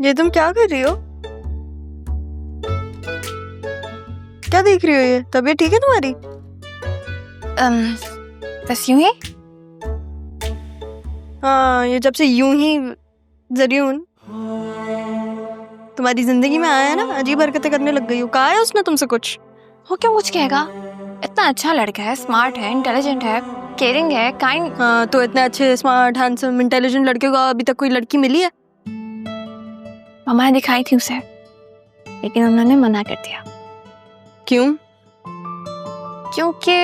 ये तुम क्या कर रही हो? क्या देख रही हो? ये तबीयत ठीक है तुम्हारी? बस यूं ही। हाँ, ये जब से यूं ही जरियून तुम्हारी जिंदगी में आया है ना, अजीब हरकतें करने लग गई हो। कहा है उसने तुमसे कुछ? वो क्यों कुछ कहेगा? इतना अच्छा लड़का है, स्मार्ट है, इंटेलिजेंट है, केयरिंग है, काइंड। हाँ, तो इतने अच्छे स्मार्ट हैंडसम इंटेलिजेंट लड़के को अभी तक कोई लड़की मिली है? मामा ने दिखाई थी उसे, लेकिन उन्होंने मना कर दिया। क्यों? क्योंकि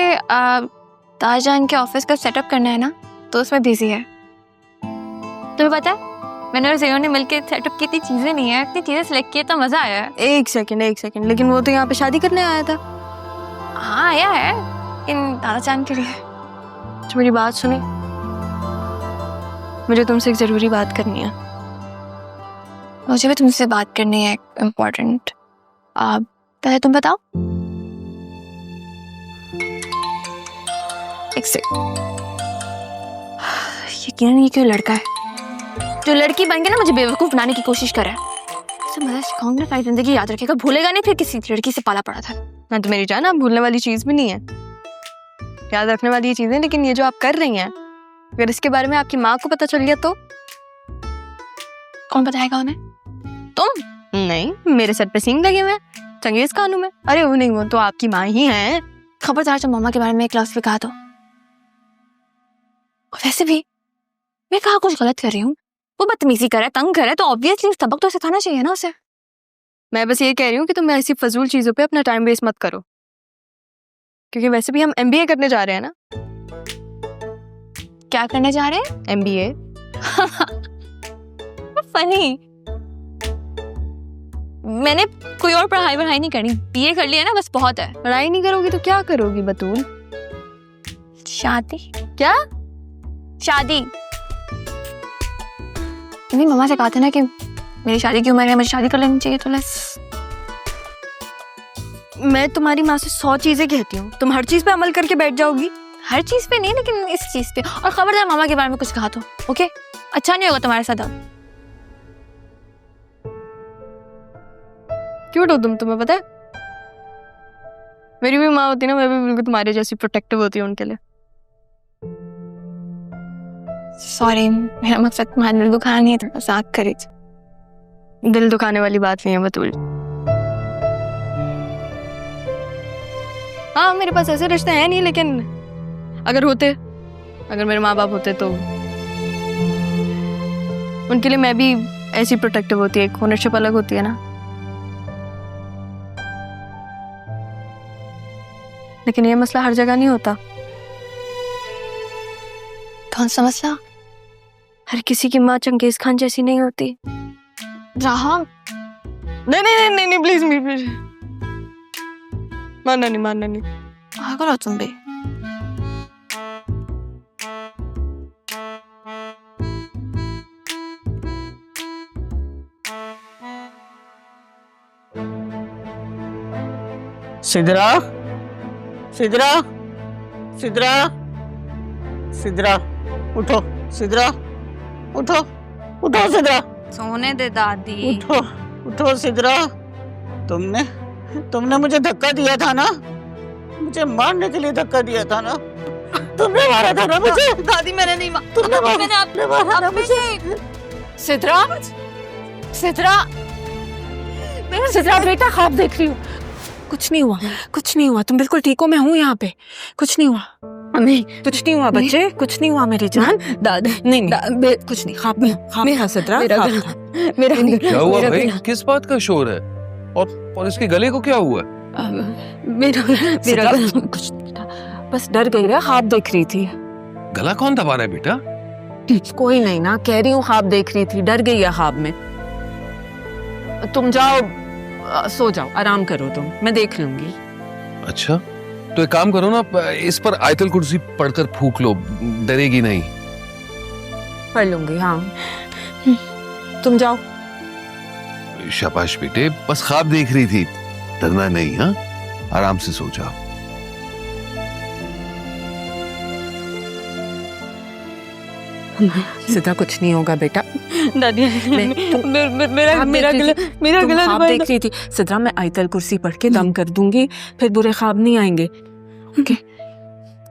ताजजान के ऑफिस का सेटअप करना है ना, तो उसमें बिजी है। तुम्हें पता है, मैंने और ज़ियो ने मिलकर सेटअप की इतनी चीजें नहीं है, इतनी चीजें सिलेक्ट की तो मजा आया है। एक सेकंड, लेकिन वो तो यहाँ पे शादी करने आया था। हाँ आया है, इन ताजजान के लिए। तो मेरी बात सुनी, मुझे तुमसे एक जरूरी बात करनी है। मुझे भी तुमसे बात करनी है इम्पोर्टेंट। पहले तुम बताओ। एक सेकंड। यकीनन ये क्यों लड़का है जो लड़की बन के ना मुझे बेवकूफ बनाने की कोशिश कर रहा है। उसे मजा सिखाऊंगी ना, सारी जिंदगी याद रखेगा, भूलेगा नहीं फिर किसी लड़की से पाला पड़ा था। हाँ तो मेरी जान, आप भूलने वाली चीज भी नहीं है, याद रखने वाली ये चीजें। लेकिन ये जो आप कर रही हैं, अगर इसके बारे में आपकी माँ को पता चल गया तो? कौन बताएगा उन्हें? तुम? नहीं, मेरे सर पे सींग लगे हुए हैं चंगेज खानों में। अरे वो नहीं, वो तो आपकी माँ ही है। खबरदार जब मामा के बारे में एक लफ्ज़ भी कहा तो। वैसे भी मैं कहा कुछ गलत कर रही हूँ? वो बदतमीजी कर रहा है, तंग कर रहा है, तो ऑब्वियसली सबक तो सिखाना चाहिए ना उसे। मैं बस ये कह रही हूँ कि तुम ऐसी फजूल चीजों पे अपना टाइम वेस्ट मत करो, क्योंकि वैसे भी हम MBA करने जा रहे हैं ना। क्या करने जा रहे हैं? MBA। फनी। मैंने कोई और पढ़ाई नहीं करनी, BA कर लिया ना, बस बहुत है। पढ़ाई नहीं करोगी तो क्या करोगी बतूल? शादी। क्या? शादी। तुमने मम्मा से कहा था ना कि मेरी शादी की उम्र है, मुझे शादी कर लेनी चाहिए, तो लेट्स। मैं तुम्हारी माँ से 100 चीजें कहती हूँ, तुम हर चीज पे अमल करके बैठ जाओगी। हर चीज पे नहीं, लेकिन इस चीज पे। और खबरदार मामा के बारे में कुछ कहा तो, ओके? अच्छा नहीं होगा तुम्हारे साथ अब। क्यूट हो तुम, तुम्हें पता है मेरी भी माँ होती ना, मैं भी बिल्कुल तुम्हारे जैसी प्रोटेक्टिव होती हूँ उनके लिए। सॉरी, मेरा मकसद तुम्हारा दिल दुखाना नहीं था, मजाक करी थी। दिल दुखाने वाली बात नहीं है बतूल। हाँ, मेरे पास ऐसे रिश्ते हैं नहीं, लेकिन अगर होते, अगर मेरे माँ बाप होते तो उनके लिए मैं भी ऐसी प्रोटेक्टिव होती। एक ओनरशिप अलग होती है ना। लेकिन ये मसला हर जगह नहीं होता। कौन सा मसला? हर किसी की माँ चंगेज खान जैसी नहीं होती। राहा। नहीं प्लीज प्लीज, मानना नहीं। पागल हो तुम भी। सिद्रा, सिद्रा, सिद्रा, सिद्रा, उठो, सिद्रा, उठो, उठो सिद्रा, सोने दे दादी। उठो, उठो सिद्रा। तुमने मुझे धक्का दिया था ना, मुझे मारने के लिए धक्का दिया था ना, तुमने मारा था ना मुझे। दादी मैंने नहीं मारा, तुमने मारा ना मुझे। सिद्रा, सिद्रा, सिद्रा बेटा, ख्वाब देख रही हूँ। कुछ नहीं हुआ, तुम बिल्कुल ठीक हो, मैं हूँ यहाँ पे, कुछ नहीं हुआ। नहीं, कुछ नहीं हुआ बच्चे, कुछ नहीं हुआ मेरी जान। दादी नहीं, कुछ नहीं, ख्वाब में सिद्रा, मेरा क्या हुआ भाई? किस बात का शोर है? और इसके गले को क्या हुआ? मेरा कुछ नहीं था, बस डर गई रे, ख्वाब देख रही थी। गला कौन दबा रहा है बेटा? कोई नहीं ना, कह रही हूँ ख्वाब देख रही थी, डर गई है ख्वाब में। तुम जाओ, सो जाओ, आराम करो तुम, मैं देख लूंगी। अच्छा, तो एक काम करो ना, इस पर आयतल कुर्सी पढ़कर फूंक लो, डरेगी नहीं। पढ़ लूंगी, हाँ। तुम जाओ। शाबाश बेटे, बस ख्वाब देख रही थी, डरना नहीं। हाँ, आराम से सो जाओ। सिद्रा कुछ नहीं होगा बेटा। दादी नहीं, तुम- मेरा ख्वाब मेरा देख गला रही थी। मेरा तुम गला ख्वाब दबाए देख रही थी। सिद्रा मैं आयतल कुर्सी पढ़ के दम कर दूंगी, फिर बुरे ख्वाब नहीं आएंगे। ओके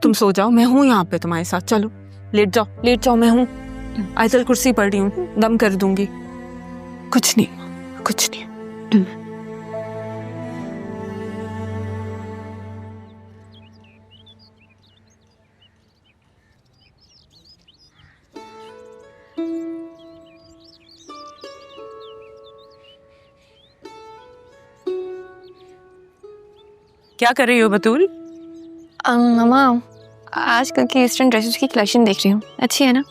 तुम सो जाओ, मैं हूँ यहाँ पे तुम्हारे साथ। चलो लेट जाओ, मैं हूँ। आयतल कुर्सी पढ़ रही हूँ, दम कर दूंगी। कुछ नहीं। क्या कर रही हो बतूल? मामा आजकल की ईस्टर्न ड्रेसेस की कलेक्शन देख रही हूँ। अच्छी है ना?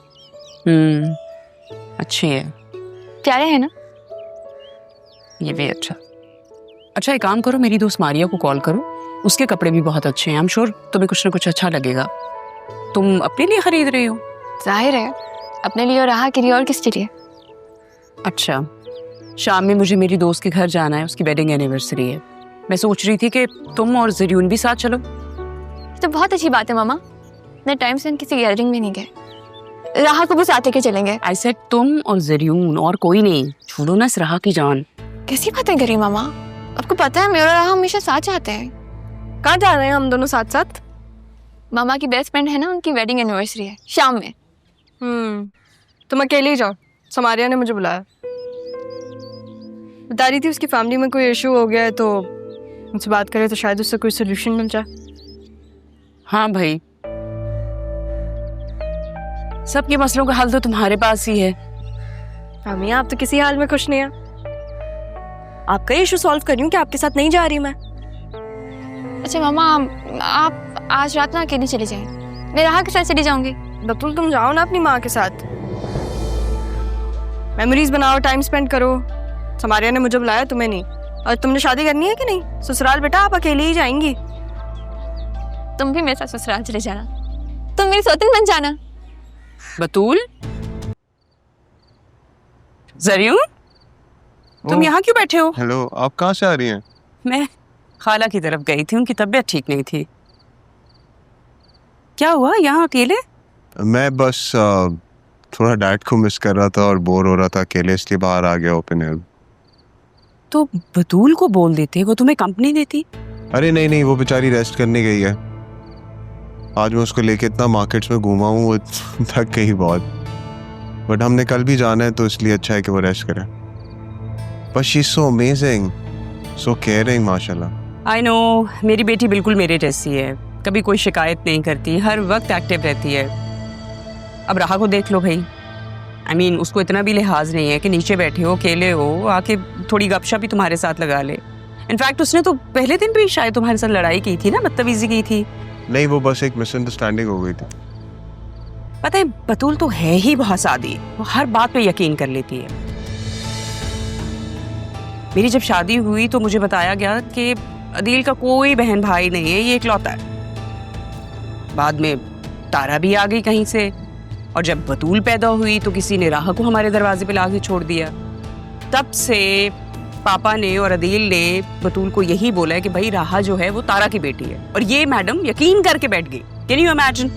अच्छी है। प्यारे है ना? ये भी अच्छा। अच्छा एक काम करो, मेरी दोस्त मारिया को कॉल करो, उसके कपड़े भी बहुत अच्छे हैं। आई एम श्योर तुम्हें कुछ ना कुछ अच्छा लगेगा। तुम अपने लिए खरीद रही हो? जाहिर है, अपने लिए और राहा के लिए, और किसके लिए? अच्छा, शाम में मुझे मेरी दोस्त के घर जाना है, उसकी वेडिंग एनिवर्सरी है। मैं सोच रही थी कि तुम और जरियून भी साथ चलो। तो बहुत अच्छी बात है मामा। इतने टाइम से हम किसी गैदरिंग में नहीं गए। राहा को भी साथ लेके चलेंगे। आई सेड तुम और जरियून, और कोई नहीं। छोड़ो ना इस राहा की जान। कैसी बातें करी मामा? आपको पता है मेरा राहा हमेशा साथ चाहते हैं। कहाँ जा रहे हैं हम दोनों साथ साथ? मामा की बेस्ट फ्रेंड है ना, उनकी वेडिंग एनिवर्सरी है शाम में। तुम अकेले ही जाओ, समारिया ने मुझे बुलाया। बता रही थी उसकी फैमिली में कोई इशू हो गया है, तो मुझसे बात करे तो शायद उससे कोई सोल्यूशन मिल जाए। हाँ भाई, सबके मसलों का हल तो तुम्हारे पास ही है। अम्मी आप तो किसी हाल में खुश नहीं है। आपका इशू सॉल्व कर रही हूँ कि आपके साथ नहीं जा रही मैं। अच्छा मामा, आप आज रात ना अकेली चली जाएं। मैं राहा के साथ चली जाऊंगी। बतूल तुम जाओ ना अपनी माँ के साथ, मेमोरीज बनाओ, टाइम स्पेंड करो। समारिया ने मुझे बुलाया, तुम्हें नहीं। और तुमने शादी करनी है कि नहीं? ससुराल बेटा आप अकेले ही जाएंगी। तुम भी मेरे साथ ससुराल चले जाना। तुम मेरी सौतन बन जाना। बतूल, जरियून, तुम यहाँ क्यों बैठे हो? हेलो, आप कहाँ से आ रही हैं? मैं खाला की तरफ गई थी, उनकी तबीयत ठीक नहीं थी। क्या हुआ यहाँ अकेले? मैं बस थोड़ा डैड को मिस कर रहा था और बोर हो रहा था अकेले, इसलिए बाहर आ गया ओपन एयर। तो बतूल को बोल देते, वो तुम्हें कंपनी देती। अरे नहीं, वो बेचारी रेस्ट करने गई है। आज मैं उसको लेके इतना मार्केट्स में घूमा हूँ, वो थक गई बहुत। बट हमने कल भी जाना है, तो इसलिए अच्छा है कि वो रेस्ट करे। But she is so amazing, so caring, माशाल्लाह। आई नो, मेरी बेटी बिल्कुल मेरे जैसी है। कभी कोई शिकायत नहीं करती, हर वक्त एक्टिव रहती है। अब राहा को देख लो भाई। I mean, उसको इतना भी लिहाज नहीं है कि नीचे बैठे हो, अकेले हो, आके थोड़ी गपशप भी तुम्हारे साथ लगा ले। इनफैक्ट उसने तो पहले दिन भी शायद तुम्हारे साथ लड़ाई की थी ना, बदतमीजी की थी। नहीं, वो बस एक मिसअंडरस्टैंडिंग हो गई थी। पता है, बतूल तो है ही बहुत सादी, वो हर बात पे यकीन कर लेती है। मेरी जब शादी हुई तो मुझे बताया गया कि अदील का कोई बहन भाई नहीं है, ये इकलौता है। बाद में तारा भी आ गई कहीं से, और जब बतूल पैदा हुई तो किसी ने राहा को हमारे दरवाजे पे लाके छोड़ दिया। तब से पापा ने और अदील ने बतूल को यही बोला है कि भाई राहा जो है वो तारा की बेटी है, और ये मैडम यकीन करके बैठ गई। Can you imagine?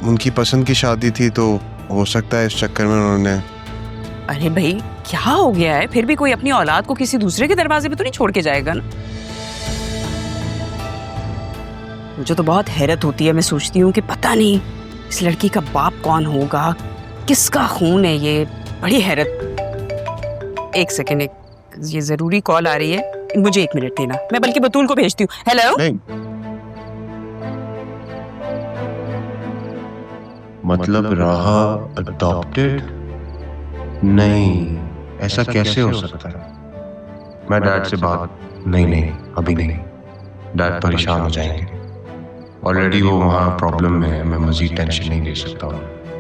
उनकी पसंद की शादी थी, तो हो सकता है इस चक्कर में उन्होंने। अरे भाई क्या हो गया है? फिर भी कोई अपनी औलाद को किसी दूसरे के दरवाजे पे तो नहीं छोड़ के जाएगा ना। मुझे तो बहुत हैरत होती है, मैं सोचती हूँ कि पता नहीं इस लड़की का बाप कौन होगा, किसका खून है ये। बड़ी हैरत। एक सेकेंड, ये जरूरी कॉल आ रही है, मुझे 1 मिनट देना। मैं बल्कि बतूल को भेजती हूँ। हेलो। नहीं, मतलब राहा अडॉप्टेड? नहीं, ऐसा कैसे हो सकता है? मैं डैड से बात नहीं, अभी नहीं। डैड परेशान हो जाएंगे। ऑलरेडी वो वहाँ प्रॉब्लम में है, मैं मजीद टेंशन नहीं ले सकता हूँ।